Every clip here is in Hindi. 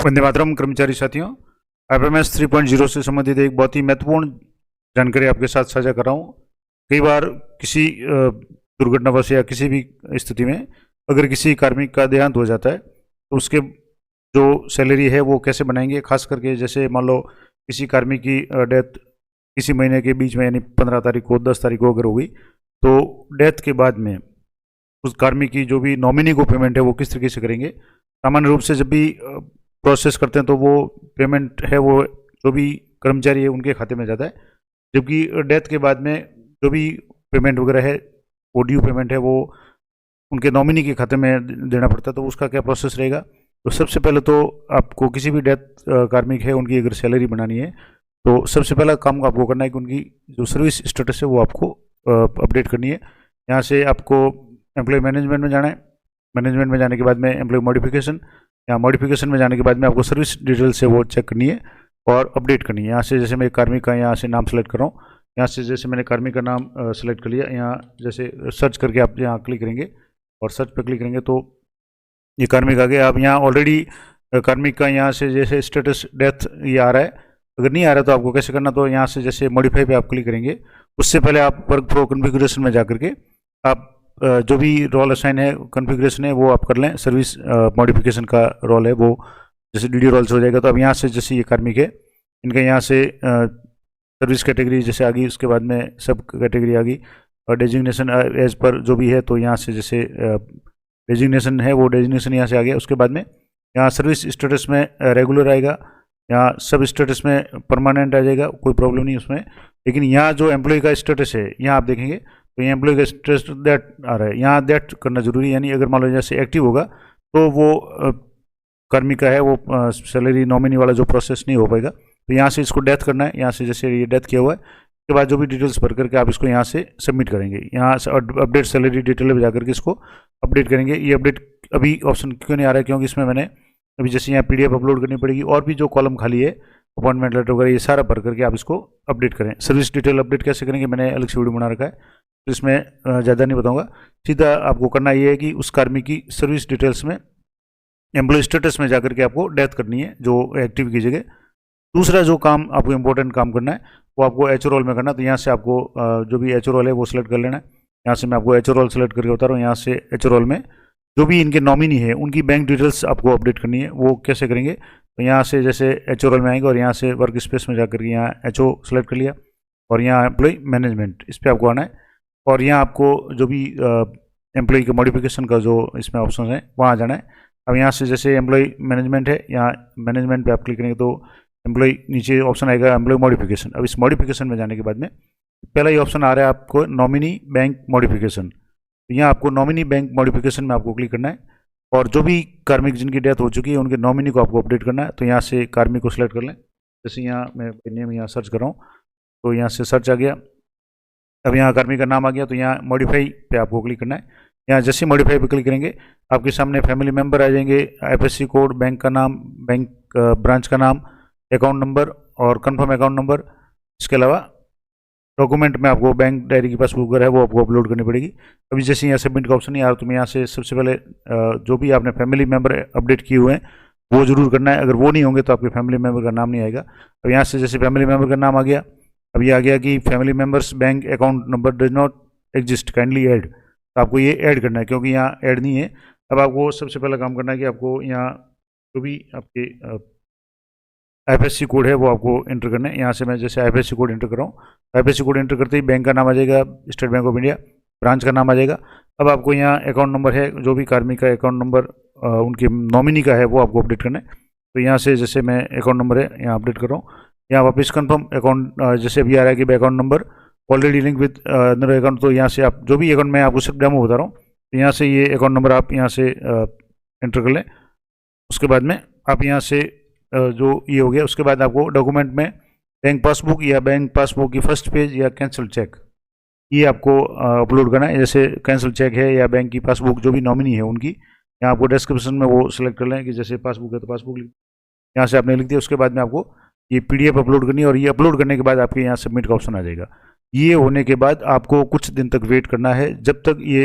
वंदे मातरम कर्मचारी साथियों, एफएमएस 3.0 से संबंधित एक बहुत ही महत्वपूर्ण जानकारी आपके साथ साझा कर रहा हूँ। कई बार किसी दुर्घटनावश या किसी भी स्थिति में अगर किसी कार्मिक का देहांत हो जाता है तो उसके जो सैलरी है वो कैसे बनाएंगे। खास करके जैसे मान लो किसी कार्मिक की डेथ किसी महीने के बीच में यानी 15 तारीख को 10 तारीख को अगर होगी तो डेथ के बाद में उस कार्मिक की जो भी नॉमिनी को पेमेंट है वो किस तरीके से करेंगे। सामान्य रूप से जब भी प्रोसेस करते हैं तो वो पेमेंट है वो जो भी कर्मचारी है उनके खाते में जाता है, जबकि डेथ के बाद में जो भी पेमेंट वगैरह है वो ड्यू पेमेंट है वो उनके नॉमिनी के खाते में देना पड़ता है। तो उसका क्या प्रोसेस रहेगा। तो सबसे पहले तो आपको किसी भी डेथ कार्मिक है उनकी अगर सैलरी बनानी है तो सबसे पहला काम आपको करना है कि उनकी जो सर्विस स्टेटस है वो आपको अपडेट करनी है। यहाँ से आपको एम्प्लॉय मैनेजमेंट में जाना है। मैनेजमेंट में जाने के बाद में एम्प्लॉय मॉडिफिकेशन, यहाँ मॉडिफिकेशन में जाने के बाद में आपको सर्विस डिटेल से वो चेक करनी है और अपडेट करनी है। यहाँ से जैसे मैं कार्मिक का यहाँ से नाम सेलेक्ट कर रहा हूँ, यहाँ से जैसे मैंने कार्मिक का नाम सेलेक्ट कर लिया, यहाँ जैसे सर्च करके आप यहाँ क्लिक करेंगे और सर्च पर क्लिक करेंगे तो ये कार्मिक आ गया। आप यहाँ ऑलरेडी कार्मिक का यहाँ से जैसे स्टेटस डेथ ये आ रहा है, अगर नहीं आ रहा है तो आपको कैसे करना, तो यहाँ से जैसे मॉडिफाई पे आप क्लिक करेंगे। उससे पहले आप वर्क फ्लो कॉन्फ़िगरेशन में जा करके आप जो भी रोल असाइन है कॉन्फ़िगरेशन है वो आप कर लें। सर्विस मॉडिफिकेशन का रोल है वो जैसे डीडी रोल से हो जाएगा। तो अब यहाँ से जैसे ये कार्मिक है इनका यहाँ से सर्विस कैटेगरी जैसे आ गई, उसके बाद में सब कैटेगरी आ गई और डेजिग्नेशन एज पर जो भी है तो यहाँ से जैसे डेजिग्नेशन है वो डेजिग्नेशन यहाँ से आ गया। उसके बाद में यहाँ सर्विस स्टेटस में रेगुलर आएगा, यहाँ सब स्टेटस में परमानेंट आ जाएगा, कोई प्रॉब्लम नहीं उसमें। लेकिन यहाँ जो एम्प्लॉय का स्टेटस है यहाँ आप देखेंगे तो यहाँ एम्प्लॉय का स्टेटस दैट आ रहा है, यहाँ दैट करना जरूरी है। यानी अगर मान लो जैसे एक्टिव होगा तो वो कर्मी का है वो सैलरी नॉमिनी वाला जो प्रोसेस नहीं हो पाएगा। तो यहाँ से इसको डेथ करना है, यहाँ से जैसे ये डेथ किया हुआ है उसके बाद जो भी डिटेल्स भर करके आप इसको यहाँ से सबमिट करेंगे। यहाँ से अपडेट सैलरी डिटेल में जाकर के इसको अपडेट करेंगे। ये अपडेट अभी ऑप्शन क्यों नहीं आ रहा है, क्योंकि इसमें मैंने अभी जैसे यहाँ PDF अपलोड करनी पड़ेगी और भी जो कॉलम खाली है अपॉइंटमेंट लेटर वगैरह ये सारा भर करके आप इसको अपडेट करें। सर्विस डिटेल अपडेट कैसे करेंगे मैंने अलग से वीडियो बना रखा है तो इसमें ज़्यादा नहीं बताऊंगा। सीधा आपको करना ये है कि उस कार्मिक की सर्विस डिटेल्स में एम्प्लॉय स्टेटस में जाकर के आपको डेथ करनी है जो एक्टिव की जगह। दूसरा जो काम आपको इंपॉर्टेंट काम करना है वो आपको एच रोल में करना है। तो यहाँ से आपको जो भी एच रोल है वो सिलेक्ट कर लेना है। यहाँ से मैं आपको एच रोल सेलेक्ट करके बता रहा हूँ। यहाँ से एच रोल में जो भी इनके नॉमिनी है उनकी बैंक डिटेल्स आपको अपडेट करनी है। वो कैसे करेंगे, तो यहाँ से जैसे एच रोल में आएंगे और यहाँ से वर्क स्पेस में जाकर के यहाँ HO सेलेक्ट कर लिया और यहाँ एम्प्लॉय मैनेजमेंट इस पर आपको आना है और यहाँ आपको जो भी एम्प्लॉय के मॉडिफिकेशन का जो इसमें ऑप्शन है वहाँ जाना है। अब यहाँ से जैसे एम्प्लॉय मैनेजमेंट है, यहाँ मैनेजमेंट पे आप क्लिक करेंगे तो एम्प्लॉय नीचे ऑप्शन आएगा एम्प्लॉय मॉडिफिकेशन। अब इस मॉडिफिकेशन में जाने के बाद में पहला ही ऑप्शन आ रहा है आपको नॉमिनी बैंक मॉडिफिकेशन। तो यहाँ आपको नॉमिनी बैंक मॉडिफिकेशन में आपको क्लिक करना है और जो भी कार्मिक जिनकी डेथ हो चुकी है उनके नॉमिनी को आपको अपडेट करना है। तो यहाँ से कार्मिक को सिलेक्ट कर लें। जैसे यहाँ मैं नेम यहाँ सर्च कर रहा हूँ तो यहाँ से सर्च आ गया। अब यहाँ कार्मिक का नाम आ गया तो यहाँ मॉडिफाई पे आपको क्लिक करना है। यहाँ जैसे मॉडिफाई पे क्लिक करेंगे आपके सामने फैमिली मेम्बर आ जाएंगे, FSC कोड, बैंक का नाम, बैंक ब्रांच का नाम, अकाउंट नंबर और कंफर्म अकाउंट नंबर। इसके अलावा डॉक्यूमेंट में आपको बैंक डायरी की पासबुक वगैरह है वो आपको अपलोड करनी पड़ेगी। अभी जैसे यहाँ सबमिट का ऑप्शन नहीं आ रहा तो मैं यहाँ से सबसे पहले जो भी आपने फैमिली मेम्बर अपडेट किए हुए हैं वो जरूर करना है। अगर वो नहीं होंगे तो आपके फैमिली मेम्बर का नाम नहीं आएगा। अब यहाँ से जैसे फैमिली मेम्बर का नाम आ गया, अब ये आ गया कि family members bank account number does not exist kindly add, तो आपको ये ऐड करना है क्योंकि यहाँ ऐड नहीं है। अब आपको सबसे पहला काम करना है कि आपको यहाँ जो भी आपके FSC कोड है वो आपको एंटर करना है। यहाँ से मैं जैसे FSC कोड एंटर कर रहा हूँ, FSC कोड एंटर करते ही बैंक का नाम आ जाएगा, state bank of India, branch का नाम आ जाएगा। अब आपको यहाँ अकाउंट नंबर है जो भी कार्मिक का अकाउंट नंबर उनके नॉमिनी का है वो आपको अपडेट करना है। तो यहाँ से जैसे मैं अकाउंट नंबर है यहाँ अपडेट कर रहा हूँ। यहाँ वापस कन्फर्म अकाउंट जैसे अभी आ रहा है कि account number already link with another account. तो यहाँ से आप जो भी अकाउंट मैं आपको सिर्फ डेमो बता रहा हूँ तो यहाँ से ये अकाउंट नंबर आप यहाँ से एंटर कर लें। उसके बाद में आप यहाँ से जो ये हो गया उसके बाद आपको डॉक्यूमेंट में बैंक पासबुक या बैंक पासबुक की फर्स्ट पेज या कैंसिल चेक ये आपको अपलोड करना है। जैसे कैंसिल चेक है या बैंक की पासबुक जो भी नॉमिनी है उनकी, यहाँ आपको डिस्क्रिप्शन में वो सिलेक्ट कर लें कि जैसे पासबुक है तो पासबुक यहाँ से आपने लिख दिया। उसके बाद में आपको ये PDF अपलोड करनी है और ये अपलोड करने के बाद आपके यहाँ सबमिट का ऑप्शन आ जाएगा। ये होने के बाद आपको कुछ दिन तक वेट करना है जब तक ये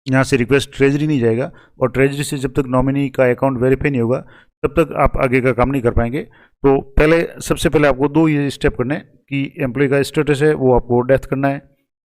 यहाँ से रिक्वेस्ट ट्रेजरी नहीं जाएगा और ट्रेजरी से जब तक नॉमिनी का अकाउंट वेरीफाई नहीं होगा तब तक आप आगे का काम नहीं कर पाएंगे। तो पहले सबसे पहले आपको दो ये स्टेप करने हैं कि एम्प्लॉय का स्टेटस है वो आपको डेथ करना है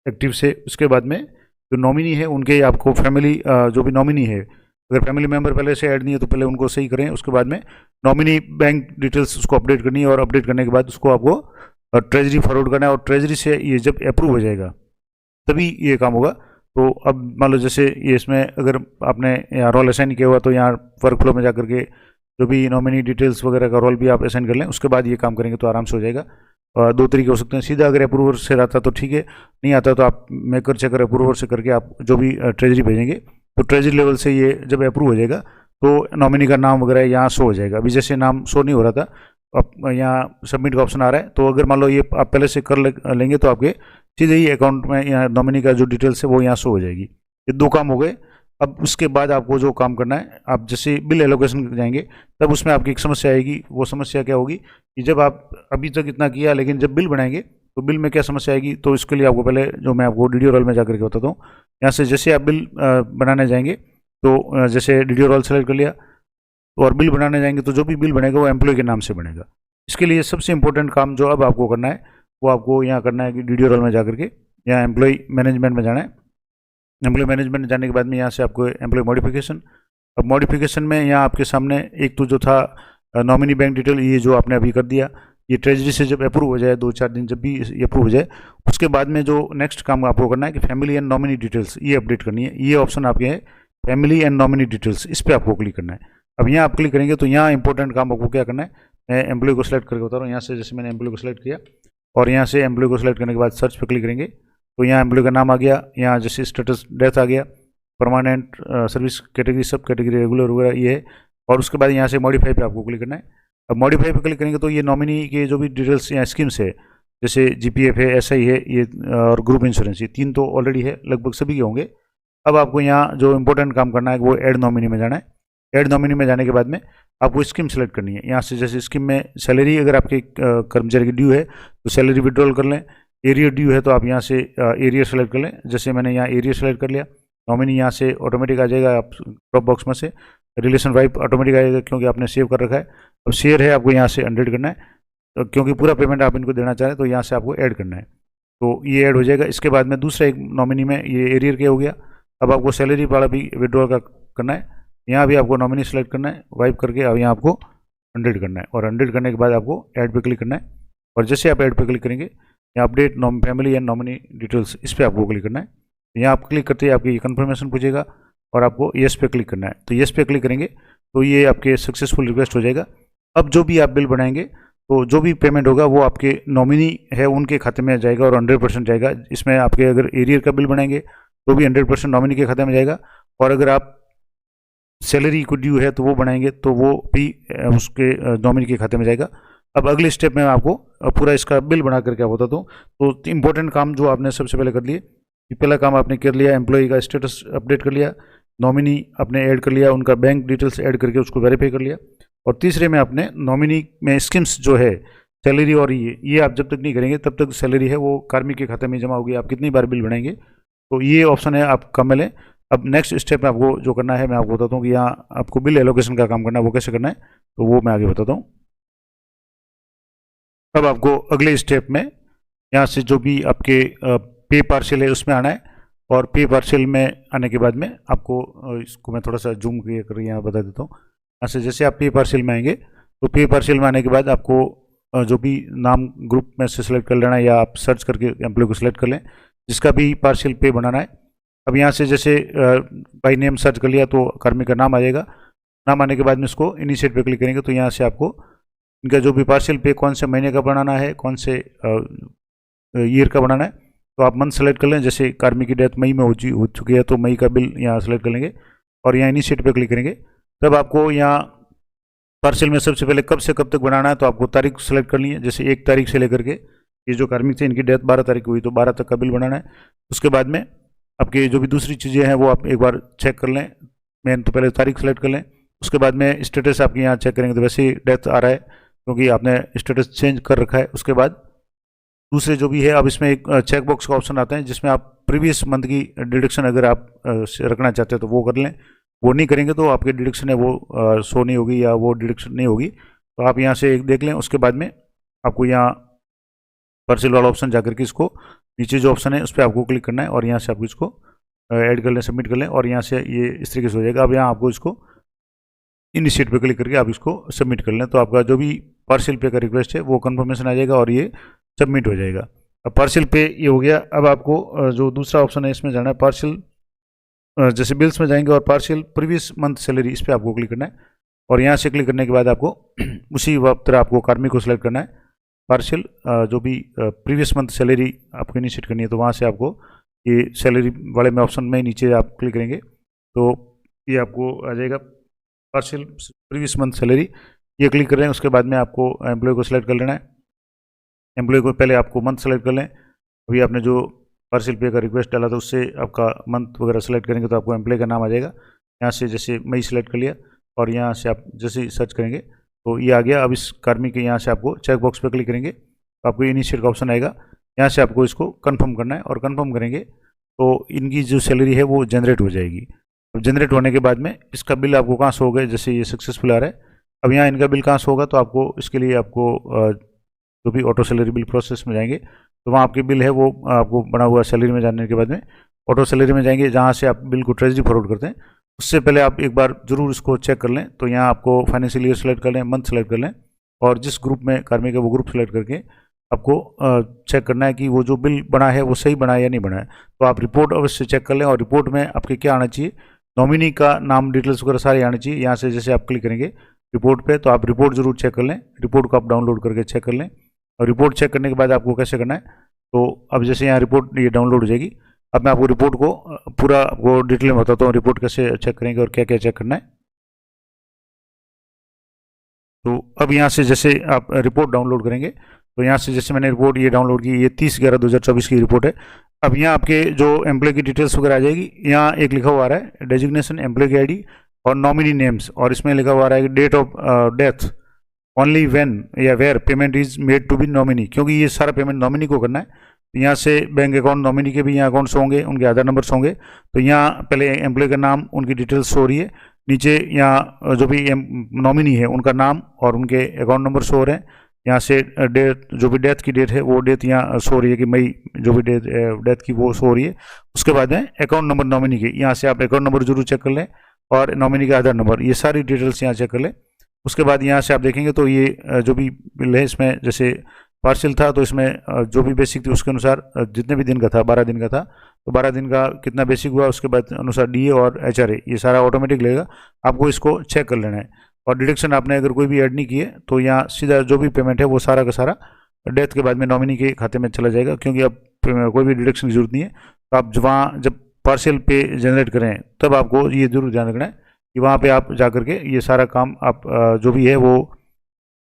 एक्टिव से। उसके बाद में जो नॉमिनी है उनके आपको फैमिली जो भी नॉमिनी है, अगर फैमिली मेंबर पहले से ऐड नहीं है तो पहले उनको सही करें। उसके बाद में नॉमिनी बैंक डिटेल्स उसको अपडेट करनी है और अपडेट करने के बाद उसको आपको ट्रेजरी फॉरवर्ड करना है और ट्रेजरी से ये जब अप्रूव हो जाएगा तभी ये काम होगा। तो अब मान लो जैसे ये इसमें अगर आपने यहाँ रोल असाइन किया हुआ तो यहाँ वर्क फ्लो में जा करके जो भी नॉमिनी डिटेल्स वगैरह का रोल भी आप असाइन कर लें, उसके बाद ये काम करेंगे तो आराम से हो जाएगा। दो तरीके हो सकते हैं, सीधा अगर अप्रूवर से आता तो ठीक है, नहीं आता तो आप मेकर चेकर अप्रूवर से करके आप जो भी ट्रेजरी भेजेंगे तो ट्रेजरी लेवल से ये जब अप्रूव हो जाएगा तो नॉमिनी का नाम वगैरह यहाँ शो हो जाएगा। अभी जैसे नाम शो नहीं हो रहा था, अब यहाँ सबमिट का ऑप्शन आ रहा है, तो अगर मान लो ये आप पहले से कर लेंगे तो आपके सीधे ही अकाउंट में यहाँ नॉमिनी का जो डिटेल्स है वो यहाँ शो हो जाएगी। ये दो काम हो गए। अब उसके बाद आपको जो काम करना है, आप जैसे बिल एलोकेशन जाएंगे तब उसमें आपकी एक समस्या आएगी। वो समस्या क्या होगी कि जब आप अभी तक इतना किया लेकिन जब बिल बनाएंगे तो बिल में क्या समस्या आएगी, तो इसके लिए आपको पहले जो मैं आपको डीडीओ रोल में जाकर के बताता हूँ। यहाँ से जैसे आप बिल बनाने जाएंगे तो जैसे डीडीओ रोल सेलेक्ट कर लिया और बिल बनाने जाएंगे तो जो भी बिल बनेगा वो एम्प्लॉय के नाम से बनेगा। इसके लिए सबसे इंपॉर्टेंट काम जो अब आपको करना है वो आपको यहाँ करना है कि डीडीओ रोल में जाकर के यहाँ एम्प्लॉय मैनेजमेंट में जाना है। एम्प्लॉय मैनेजमेंट में जाने के बाद में यहाँ से आपको एम्प्लॉय मॉडिफिकेशन, अब मॉडिफिकेशन में यहाँ आपके सामने एक तो जो था नॉमिनी बैंक डिटेल, ये जो आपने अभी कर दिया, ये ट्रेजरी से जब अप्रूव हो जाए 2-4 दिन जब भी ये अप्रूव हो जाए उसके बाद में जो नेक्स्ट काम आपको करना है कि फैमिली एंड नॉमिनी डिटेल्स ये अपडेट करनी है। ये ऑप्शन आपके है फैमिली एंड नॉमिनी डिटेल्स, इस पर आपको क्लिक करना है। अब यहाँ आप क्लिक करेंगे तो यहाँ इंपॉर्टेंट काम आपको क्या करना है, मैं एम्प्लॉय को सिलेक्ट करके बता रहा हूँ। यहाँ से जैसे मैंने एम्प्लॉय को सिलेक्ट किया और यहाँ से एम्प्लॉय को सिलेक्ट करने के बाद सर्च पे क्लिक करेंगे तो यहाँ एम्प्लॉय का नाम आ गया, यहाँ जैसे स्टेटस डेथ आ गया, परमानेंट सर्विस कैटेगरी सब कैटेगरी रेगुलर वगैरह ये है। और उसके बाद यहाँ से मॉडिफाई पे आपको क्लिक करना है। अब मॉडिफाई पे क्लिक करेंगे तो ये नॉमिनी के जो भी डिटेल्स यहाँ स्कीम्स है जैसे जीपीएफ है, एसआई है ये और ग्रुप इंश्योरेंस, ये 3 तो ऑलरेडी है, लगभग सभी के होंगे। अब आपको यहाँ जो इंपॉर्टेंट काम करना है वो ऐड नॉमिनी में जाना है। ऐड नॉमिनी में जाने के बाद में आपको स्कीम सेलेक्ट करनी है। यहाँ से जैसे स्कीम में सैलरी अगर आपके कर्मचारी की ड्यू है तो सैलरी विड्रॉल कर लें, एरियर ड्यू है तो आप यहाँ से एरियर सेलेक्ट कर लें। जैसे मैंने यहाँ एरियर सेलेक्ट कर लिया, नॉमिनी यहाँ से ऑटोमेटिक आ जाएगा, आप ड्रॉप बॉक्स में से रिलेशन वाइप ऑटोमेटिक आएगा क्योंकि आपने सेव कर रखा है। अब शेयर है आपको यहाँ से 100 करना है, तो क्योंकि पूरा पेमेंट आप इनको देना चाह रहे हैं तो यहाँ से आपको ऐड करना है, तो ये ऐड हो जाएगा। इसके बाद में दूसरा एक नॉमिनी में ये एरियर क्या हो गया। अब आपको सैलरी वाला भी विड्रॉल का करना है, यहाँ भी आपको नॉमिनी सेलेक्ट करना है, वाइप करके अब यहाँ आपको 100 करना है और 100 करने के बाद आपको ऐड पे क्लिक करना है। और जैसे आप ऐड पे क्लिक करेंगे यहाँ update family and nominee details, इस पर आपको क्लिक करना है। यहाँ आप क्लिक करते ही आपकी ये कन्फर्मेशन पूछेगा और आपको येस पे क्लिक करना है। तो येस पे क्लिक करेंगे तो ये आपके सक्सेसफुल रिक्वेस्ट हो जाएगा। अब जो भी आप बिल बनाएंगे तो जो भी पेमेंट होगा वो आपके नॉमिनी है उनके खाते में जाएगा और 100% जाएगा। इसमें आपके अगर एरियर का बिल बनाएंगे तो भी 100% नॉमिनी के खाते में जाएगा, और अगर आप सैलरी को ड्यू है तो वो बनाएंगे तो वो भी उसके नॉमिनी के खाते में जाएगा। अब अगले स्टेप में आपको पूरा इसका बिल बना करके आप बताता हूँ। तो इंपॉर्टेंट काम जो आपने सबसे पहले कर लिए, पहला काम आपने कर लिया, एम्प्लॉय का स्टेटस अपडेट कर लिया, नॉमिनी आपने ऐड कर लिया, उनका बैंक डिटेल्स ऐड करके उसको वेरीफाई कर लिया। और तीसरे में आपने नॉमिनी में स्कीम्स जो है सैलरी और ये आप जब तक नहीं करेंगे तब तक सैलरी है वो कार्मिक के खाते में जमा होगी, आप कितनी बार बिल बनाएंगे तो ये ऑप्शन है आप काम में लें। अब नेक्स्ट स्टेप में आपको जो करना है मैं आपको बताता हूँ कि यहाँ आपको बिल एलोकेशन का काम करना है, वो कैसे करना है तो वो मैं आगे बताता हूँ। अब आपको अगले स्टेप में यहाँ से जो भी आपके पे पार्शियल है उसमें आना है, और पे पार्शियल में आने के बाद में आपको इसको मैं थोड़ा सा जूम कर यहाँ बता देता हूँ। यहाँ से जैसे आप पे पार्शियल में आएंगे तो पे पार्शियल में आने के बाद आपको जो भी नाम ग्रुप में से सिलेक्ट कर लेना है, या आप सर्च करके एम्प्लॉय को सिलेक्ट कर लें जिसका भी पार्शियल पे बनाना है। अब यहाँ से जैसे बाई नेम सर्च कर लिया तो कार्मिक का नाम आ जाएगा। नाम आने के बाद में इसको इनिशिएट पे क्लिक करेंगे तो यहाँ से आपको इनका जो भी पार्शियल पे कौन से महीने का बनाना है, कौन से ईयर का बनाना है, तो आप मंथ सेलेक्ट कर लें। जैसे कार्मिक की डेथ मई में हो चुकी है तो मई का बिल यहाँ सेलेक्ट कर लेंगे और यहाँ इनिशिएट पे क्लिक करेंगे। तब आपको यहाँ पार्शियल में सबसे पहले कब से कब तक बनाना है तो आपको तारीख सेलेक्ट करनी है। जैसे 1 तारीख से लेकर के, ये जो कार्मिक थे इनकी डेथ 12 तारीख को हुई तो 12 तक का बिल बनाना है। उसके बाद में आपके जो भी दूसरी चीज़ें हैं वो आप एक बार चेक कर लें। मेन तो पहले तारीख सेलेक्ट कर लें, उसके बाद में स्टेटस आपके यहाँ चेक करेंगे तो वैसे ही डेथ आ रहा है क्योंकि आपने स्टेटस चेंज कर रखा है। उसके बाद दूसरे जो भी है, अब इसमें एक चेक बॉक्स का ऑप्शन आता है जिसमें आप प्रीवियस मंथ की डिडक्शन अगर आप रखना चाहते हैं तो वो कर लें। वो नहीं करेंगे तो आपकी डिडक्शन है वो शो नहीं होगी या वो डिडक्शन नहीं होगी। तो आप यहाँ से एक देख लें। उसके बाद में आपको यहाँ पार्शियल वाला ऑप्शन जाकर के इसको नीचे जो ऑप्शन है उस पर आपको क्लिक करना है और यहाँ से आपको इसको ऐड कर लें, सबमिट कर लें और यहाँ से ये इस तरीके से हो जाएगा। अब यहाँ आपको इसको इनिशिएट पे क्लिक करके आप इसको सबमिट कर लें, तो आपका जो भी पार्शियल पे का रिक्वेस्ट है वो कंफर्मेशन आ जाएगा और ये सबमिट हो जाएगा। अब पार्शियल पे ये हो गया। अब आपको जो दूसरा ऑप्शन है इसमें जाना है पार्शियल, जैसे बिल्स में जाएंगे और पार्शियल प्रीवियस मंथ सैलरी, इस पर आपको क्लिक करना है और यहाँ से क्लिक करने के बाद आपको उसी वक्त आपको कार्मिक को सिलेक्ट करना है। पार्शियल जो भी प्रीवियस मंथ सैलरी आपको इनिशिएट करनी है, तो वहाँ से आपको ये सैलरी वाले में ऑप्शन में नीचे आप क्लिक करेंगे तो ये आपको आ जाएगा पार्शियल प्रीवियस मंथ सैलरी। ये क्लिक कर रहे हैं। उसके बाद में आपको एम्प्लॉय को सिलेक्ट कर लेना है। एम्प्लॉय को पहले आपको मंथ सेलेक्ट कर लें। अभी आपने जो पार्शियल पे का रिक्वेस्ट डाला था उससे आपका मंथ वगैरह सेलेक्ट करेंगे तो आपको एम्प्लॉय का नाम आ जाएगा। यहाँ से जैसे मई सेलेक्ट कर लिया और यहाँ से आप जैसे ही सर्च करेंगे तो ये आ गया। अब इस कार्मिक के यहाँ से आपको चेक बॉक्स पर क्लिक करेंगे तो आपको इनिशिएट का ऑप्शन आएगा। यहाँ से आपको इसको कन्फर्म करना है और कन्फर्म करेंगे तो इनकी जो सैलरी है वो जनरेट हो जाएगी। तो जनरेट होने के बाद में इसका बिल आपको कहाँ से होगा, जैसे ये सक्सेसफुल आ रहा है। अब यहाँ इनका बिल कहाँ से होगा, तो आपको इसके लिए आपको जो भी ऑटो सैलरी बिल प्रोसेस में जाएंगे तो वहाँ आपके बिल है वो आपको बना हुआ सैलरी में जाने के बाद में ऑटो सैलरी में जाएंगे, जहाँ से आप बिल को ट्रेजरी फॉरवर्ड करते हैं। उससे पहले आप एक बार जरूर इसको चेक कर लें। तो यहाँ आपको फाइनेंशियल ईयर सेलेक्ट कर लें, मंथ सेलेक्ट कर लें और जिस ग्रुप में कार्मिक है वो ग्रुप सेलेक्ट करके आपको चेक करना है कि वो जो बिल बना है वो सही बना है या नहीं बना है। तो आप रिपोर्ट अवश्य चेक कर लें और रिपोर्ट में आपके क्या आना चाहिए, नॉमिनी का नाम डिटेल्स वगैरह सारे आने चाहिए। यहाँ से जैसे आप क्लिक करेंगे रिपोर्ट पे तो आप रिपोर्ट जरूर चेक कर लें। रिपोर्ट को आप डाउनलोड करके चेक कर लें और रिपोर्ट चेक करने के बाद आपको कैसे करना है, तो अब जैसे यहाँ रिपोर्ट ये डाउनलोड हो जाएगी। अब मैं आपको रिपोर्ट को पूरा आपको डिटेल में बताता हूँ रिपोर्ट कैसे चेक करेंगे और क्या क्या चेक करना है। तो अब यहाँ से जैसे आप रिपोर्ट डाउनलोड करेंगे तो यहाँ से जैसे मैंने रिपोर्ट ये डाउनलोड की, ये 30/11/2024 की रिपोर्ट है। अब यहाँ आपके जो एम्प्लॉय की डिटेल्स वगैरह आ जाएगी। यहाँ एक लिखा हुआ आ रहा है डेजिग्नेशन, एम्प्लॉय की आईडी और नॉमिनी नेम्स, और इसमें लिखा हुआ आ रहा है date of death only when या where payment is made to be nominee, क्योंकि ये सारा पेमेंट नॉमिनी को करना है। यहाँ से बैंक अकाउंट नॉमिनी के भी यहाँ अकाउंट्स होंगे, उनके आधार नंबर्स होंगे। तो यहाँ पहले एम्प्लॉय का नाम, उनकी डिटेल्स शो हो रही है, नीचे यहाँ जो भी नॉमिनी है उनका नाम और उनके अकाउंट नंबर शो हो रहे हैं। यहाँ से डेट, जो भी डेथ की डेट है वो डेट यहाँ शो हो रही है कि मई जो भी डेथ की वो शो हो रही है। उसके बाद में अकाउंट नंबर नॉमिनी के, यहाँ से आप अकाउंट नंबर जरूर चेक कर लें और नॉमिनी का आधार नंबर, ये सारी डिटेल्स यहाँ चेक कर लें। उसके बाद यहाँ से आप देखेंगे तो ये जो भी बिल है इसमें जैसे पार्शियल था तो इसमें जो भी बेसिक थी उसके अनुसार जितने भी दिन का था, 12 दिन का था तो 12 दिन का कितना बेसिक हुआ उसके बाद अनुसार डीए और एचआरए ये सारा ऑटोमेटिक लेगा। आपको इसको चेक कर लेना है। और डिडक्शन आपने अगर कोई भी ऐड नहीं की है तो यहाँ सीधा जो भी पेमेंट है वो सारा का सारा डेथ के बाद में नॉमिनी के खाते में चला जाएगा, क्योंकि अब कोई भी डिडक्शन की जरूरत नहीं है। तो आप वहाँ जब पार्शियल पे जनरेट करें तब आपको ये जरूर ध्यान रखना है कि वहाँ पे आप जा करके ये सारा काम आप जो भी है वो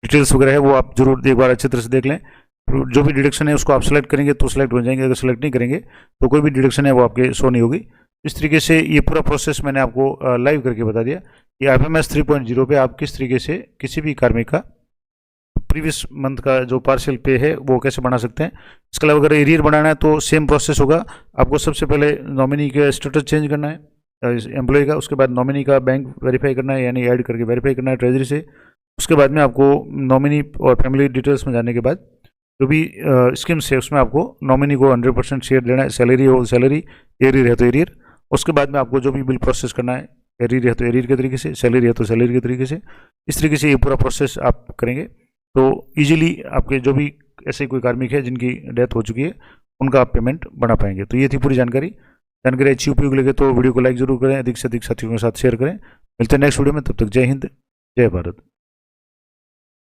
डिटेल्स वगैरह है वो आप जरूर एक बार अच्छी तरह से देख लें। जो भी डिडक्शन है उसको आप सेलेक्ट करेंगे तो सिलेक्ट हो जाएंगे, अगर सेलेक्ट नहीं करेंगे तो कोई भी डिडक्शन है वो आपके शो नहीं होगी। इस तरीके से ये पूरा प्रोसेस मैंने आपको लाइव करके बता दिया कि IFMS 3.0 पे आप किस तरीके से किसी भी कार्मिक का प्रीवियस मंथ का जो पार्शियल पे है वो कैसे बना सकते हैं। इसके अलावा अगर एरियर बनाना है तो सेम प्रोसेस होगा। आपको सबसे पहले नॉमिनी का स्टेटस चेंज करना है एम्प्लॉय का, उसके बाद नॉमिनी का बैंक वेरीफाई करना है, यानी ऐड करके वेरीफाई करना है ट्रेजरी से। उसके बाद में आपको नॉमिनी और फैमिली डिटेल्स में जाने के बाद जो भी स्कीम्स है उसमें आपको नॉमिनी को 100% शेयर देना है, सैलरी हो सैलरी, एरियर है तो एरियर। उसके बाद में आपको जो भी बिल प्रोसेस करना है, एरियर है तो एरियर के तरीके से, सैलरी है तो सैलरी के तरीके से, इस तरीके से ये पूरा प्रोसेस आप करेंगे तो ईजिली आपके जो भी ऐसे कोई कार्मिक है जिनकी डेथ हो चुकी है उनका आप पेमेंट बना पाएंगे। तो ये थी पूरी जानकारी अच्छी उपयोग लगे तो वीडियो को लाइक जरूर करें, अधिक से अधिक साथियों के साथ शेयर करें। मिलते हैं नेक्स्ट वीडियो में, तब तक जय हिंद जय भारत।